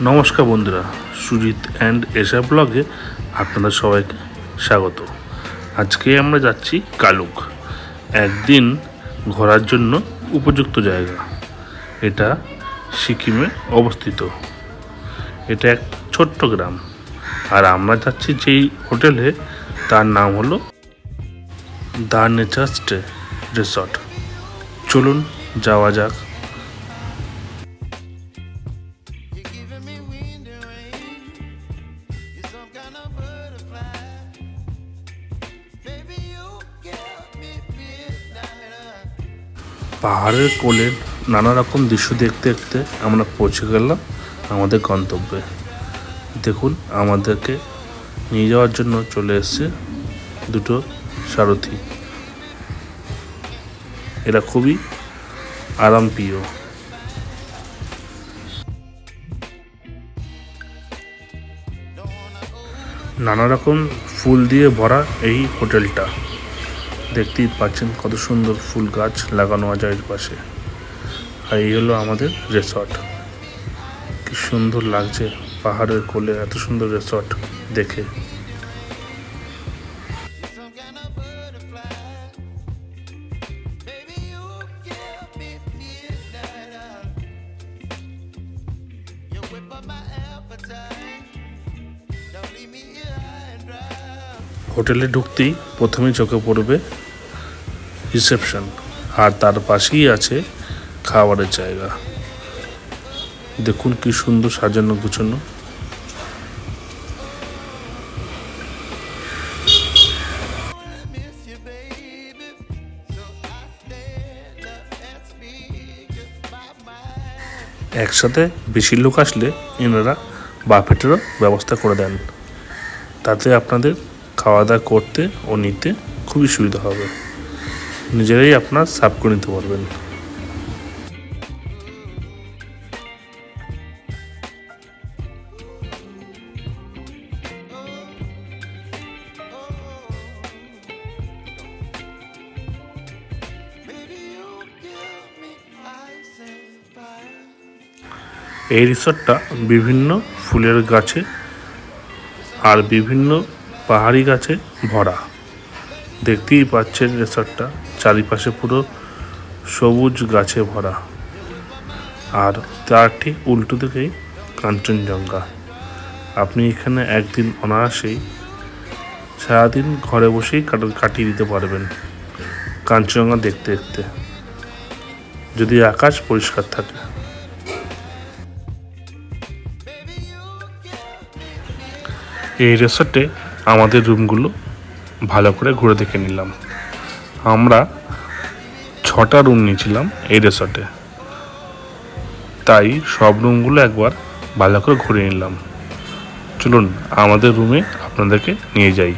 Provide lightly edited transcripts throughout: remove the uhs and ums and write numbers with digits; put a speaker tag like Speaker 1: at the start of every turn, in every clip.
Speaker 1: নমস্কার বন্ধুরা, সুজিত অ্যান্ড এশা ব্লগে আপনাদের সবাইকে স্বাগত। আজকে আমরা যাচ্ছি কালুক, একদিন ঘোরার জন্য উপযুক্ত জায়গা। এটা সিকিমে অবস্থিত। এটা এক ছোট্ট গ্রাম, আর আমরা যাচ্ছি যেই হোটেলে তার নাম হলো দ্য নেচার স্টে রিসর্ট। চলুন যাওয়া যাক। পাহাড়ের কোলের নানা রকম দৃশ্য দেখতে দেখতে আমরা পৌঁছে গেলাম আমাদের গন্তব্যে। দেখুন, আমাদেরকে নিয়ে যাওয়ার জন্য চলে এসেছে দুটো সারথি। এরা খুবই আরামপ্রিয়। নানা রকম ফুল দিয়ে ভরা এই হোটেলটা। দেখতেই পাচ্ছেন কত সুন্দর ফুল গাছ লাগানো আছে এর পাশে। আর এই হলো আমাদের রিসর্ট। কি সুন্দর লাগছে পাহাড়ের কোলে এত সুন্দর রিসর্ট দেখে। হোটেলে ঢুকতেই প্রথমে চোখে পড়বে রিসেপশন, আর তার পাশেই আছে খাবারের জায়গা। দেখুন কি সুন্দর সাজানো গুছানো। একসাথে বেশি লোক আসলে এনারা বাফেটেরও ব্যবস্থা করে দেন। তাতে আপনাদের খাওয়া দাওয়া করতে ও নিতে খুবই সুবিধা হবে। নিজেরাই আপনার সার্ভ করে নিতে পারবেন। এই রিসর্টটা বিভিন্ন ফুলের গাছে আর বিভিন্ন পাহাড়ি গাছে ভরা। দেখতেই পাচ্ছেন রিসর্টটা চারিপাশে পুরো সবুজ গাছে ভরা, আর তার ঠিক উল্টো দিকেই কাঞ্চনজঙ্ঘা। আপনি এখানে একদিন অনায়াসেই সারাদিন ঘরে বসেই কাটিয়ে দিতে পারবেন কাঞ্চনজঙ্ঘা দেখতে দেখতে, যদি আকাশ পরিষ্কার থাকে। এই রিসর্টে আমাদের রুমগুলো ভালো করে ঘুরে দেখে নিলাম। আমরা 6টা রুম নিয়েছিলাম এই রিসর্টে, তাই সব রুমগুলো একবার ভালো করে ঘুরে নিলাম। চলুন আমাদের রুমে আপনাদেরকে নিয়ে যাই।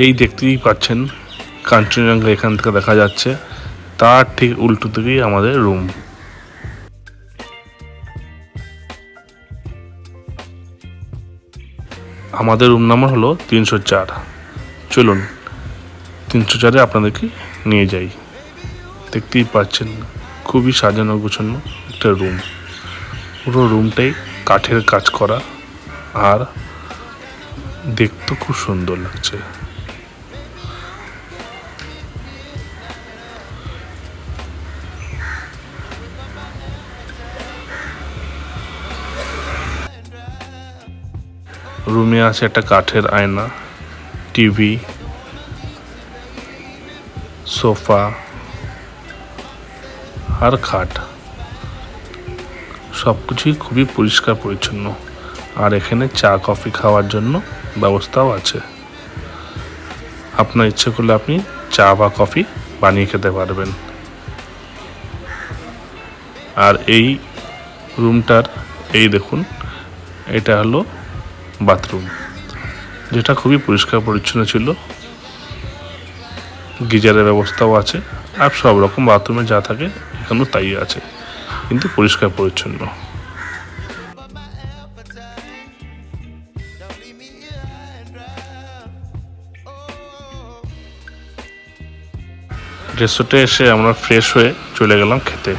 Speaker 1: এই দেখতেই পাচ্ছেন কাঞ্চনজঙ্ঘা এখান থেকে দেখা যাচ্ছে, তার ঠিক উল্টো দিকেই আমাদের রুম। আমাদের রুম নাম্বার হলো 304। চলুন 304-এ আপনাদেরকে নিয়ে যাই। দেখতেই পাচ্ছেন খুবই সাজানো গোছানো একটা রুম। পুরো রুমটাই কাঠের কাজ করা আর দেখতে খুব সুন্দর লাগছে। রুমে আছে একটা কাঠের আয়না, টিভি, সোফা আর খাট। সব কিছুই খুবই পরিষ্কার পরিচ্ছন্ন। আর এখানে চা কফি খাওয়ার জন্য ব্যবস্থাও আছে। আপনার ইচ্ছে করলে আপনি চা বা কফি বানিয়ে খেতে পারবেন। আর এই রুমটার এই দেখুন, এটা হলো বাথরুম, যেটা খুবই পরিষ্কার পরিচ্ছন্ন ছিল। গিজারের ব্যবস্থাও আছে আর সব রকম বাথরুমে যা থাকে এখানেও তাই আছে, কিন্তু পরিষ্কার পরিচ্ছন্ন। রেস্টুরেন্টে এসে আমরা ফ্রেশ হয়ে চলে গেলাম খেতে।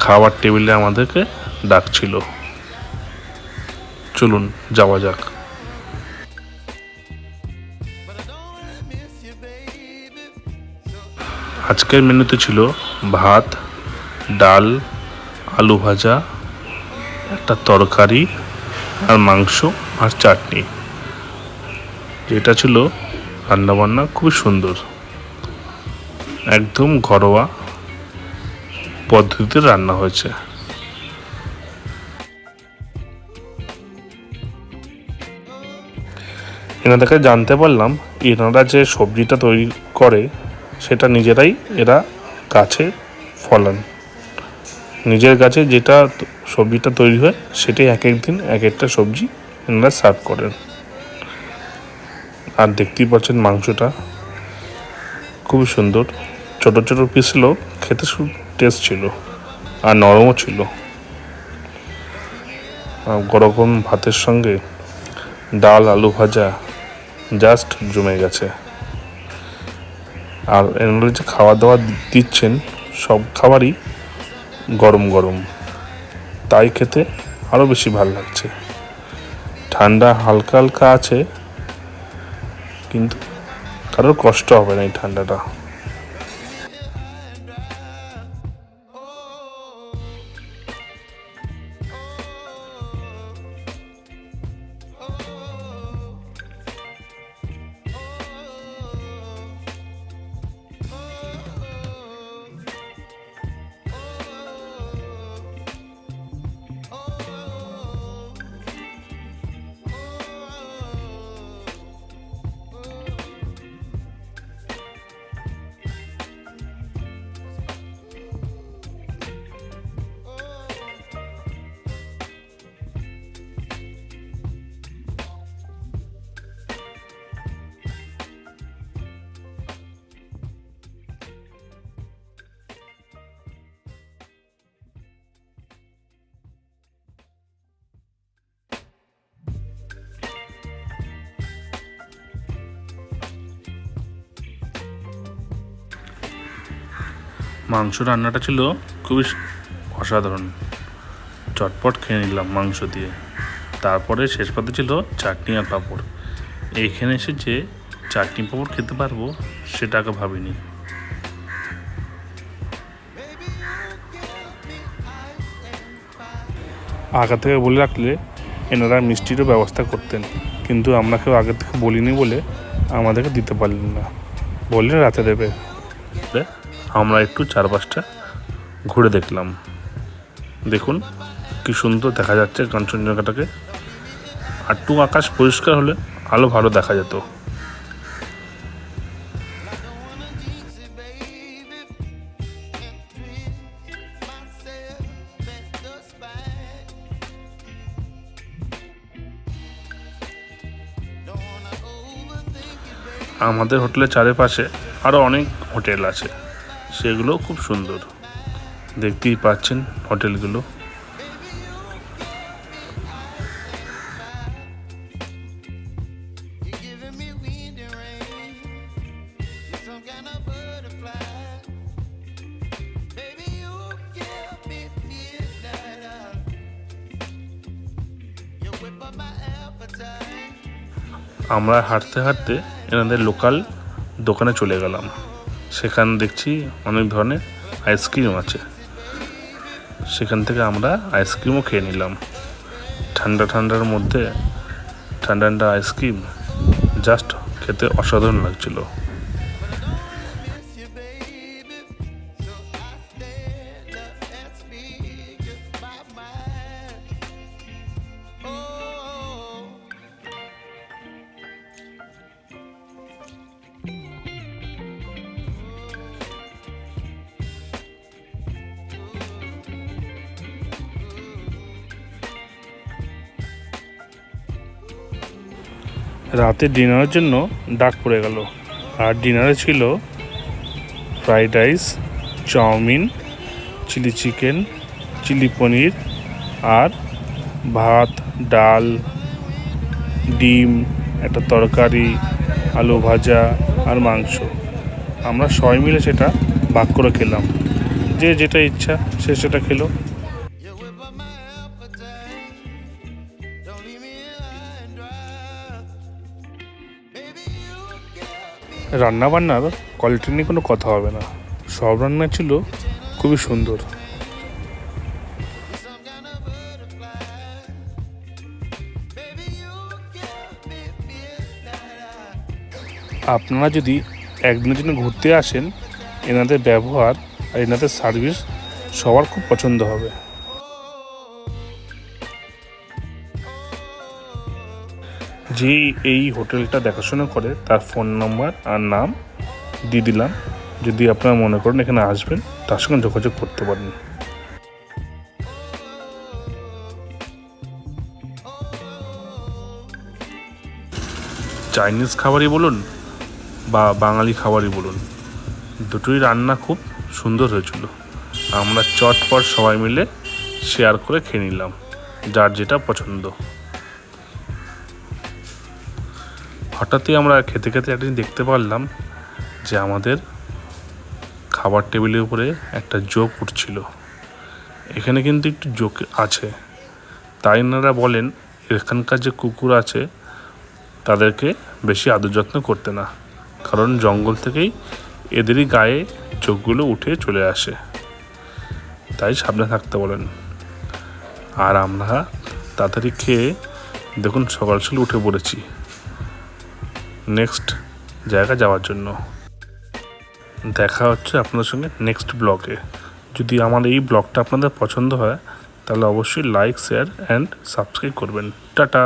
Speaker 1: খাবার টেবিলে আমাদেরকে ডাকছিল। চলুন যাওয়া যাক। আজকের মেনুতে ছিল ভাত, ডাল, আলু ভাজা, একটা তরকারি আর মাংস আর চাটনি। যেটা ছিল রান্নাবান্না খুবই সুন্দর, একদম ঘরোয়া পদ্ধতিতে রান্না হয়েছে। এনাদের কাছে জানতে পারলাম এনারা যে সবজিটা তৈরি করে সেটা নিজেরাই এরা গাছে ফলান। নিজের গাছে যেটা সবজিটা তৈরি হয় সেটাই এক এক দিন এক একটা সবজি এনারা সার্ভ করেন। আর দেখতেই পাচ্ছেন মাংসটা খুবই সুন্দর, ছোট ছোট পিস ছিল, খেতে টেস্ট ছিল আর নরমও ছিল। গরম ভাতের সঙ্গে ডাল আলু ভাজা জাস্ট জমে গেছে। আর এনারা যে খাওয়া দাওয়া দিচ্ছেন সব খাবারই গরম গরম, তাই খেতে আরও বেশি ভালো লাগছে। ঠান্ডা হালকা হালকা আছে, কিন্তু কারোর কষ্ট হবে না এই ঠান্ডাটা। মাংস রান্নাটা ছিল খুবই অসাধারণ, চটপট খেয়ে নিলাম মাংস দিয়ে। তারপরে শেষ পাতে ছিল চাটনি আর পাঁপড়। এইখানে এসে যে চাটনি পাঁপড় খেতে পারবো সেটা আগে ভাবিনি। আগে থেকে বলে রাখলে এনারা মিষ্টিরও ব্যবস্থা করতেন, কিন্তু আমরা কেউ আগে থেকে বলিনি বলে আমাদেরকে দিতে পারলেন না, বললে রাতে দেবে। আমরা একটু চারপাশটা ঘুরে দেখলাম। দেখুন কি সুন্দর দেখা যাচ্ছে কাঞ্চনজঙ্ঘাটাকে। একটু আকাশ পরিষ্কার হলে আলো ভালো দেখা যেত। আমাদের হোটেলের চারিপাশে আরও অনেক হোটেল আছে, সেগুলো খুব সুন্দর। দেখতেই পাচ্ছেন হোটেলগুলো। আমরা হাঁটতে হাঁটতে এনাদের লোকাল দোকানে চলে গেলাম। সেখানে দেখছি অনেক ধরনের আইসক্রিম আছে। সেখান থেকে আমরা আইসক্রিমও খেয়ে নিলাম। ঠান্ডা ঠান্ডার মধ্যে ঠান্ডা ঠান্ডা আইসক্রিম জাস্ট খেতে অসাধারণ লাগছিল। রাতে ডিনারের জন্য ডাক পড়ে গেল। আর ডিনারে ছিল fried rice, chowmein, chilli chicken, chilli paneer আর ভাত, ডাল, ডিম, একটা তরকারি, আলু ভাজা আর মাংস। আমরা সবাই মিলে সেটা ভাগ করে খেলাম। যে যেটা ইচ্ছা সে সেটা খেলো। রান্নাবান্নার কোয়ালিটি নিয়ে কোনো কথা হবে না, সব রান্না ছিল খুবই সুন্দর। আপনারা যদি একদিনের জন্য ঘুরতে আসেন, এনাদের ব্যবহার আর এনাদের সার্ভিস সবার খুব পছন্দ হবে। যে এই হোটেলটা দেখাশোনা করে তার ফোন নাম্বার আর নাম দিয়ে দিলাম। যদি আপনারা মনে করেন এখানে আসবেন, তার সঙ্গে যোগাযোগ করতে পারেন। চাইনিজ খাবারই বলুন বা বাঙালি খাবারই বলুন, দুটোই রান্না খুব সুন্দর হয়েছিল। আমরা চটপট সবাই মিলে শেয়ার করে খেয়ে নিলাম, যার যেটা পছন্দ। হঠাৎই আমরা খেতে খেতে একদিন দেখতে পারলাম যে আমাদের খাবার টেবিলের উপরে একটা জোক উঠছিল। এখানে কিন্তু একটু জোক আছে, তাই এনারা বলেন এখানকার যে কুকুর আছে তাদেরকে বেশি আদর যত্ন করতে না, কারণ জঙ্গল থেকেই এদেরই গায়ে জোকগুলো উঠে চলে আসে, তাই সাবধানে থাকতে বলেন। আর আমরা তাড়াতাড়ি খেয়ে দেখুন সকাল সকাল উঠে পড়েছি নেক্সট জায়গা যাওয়ার জন্য। দেখা হচ্ছে আপনাদের সঙ্গে নেক্সট ব্লগে। যদি আমার এই ব্লগটা আপনাদের পছন্দ হয় তাহলে অবশ্যই লাইক, শেয়ার অ্যান্ড সাবস্ক্রাইব করবেন। টাটা।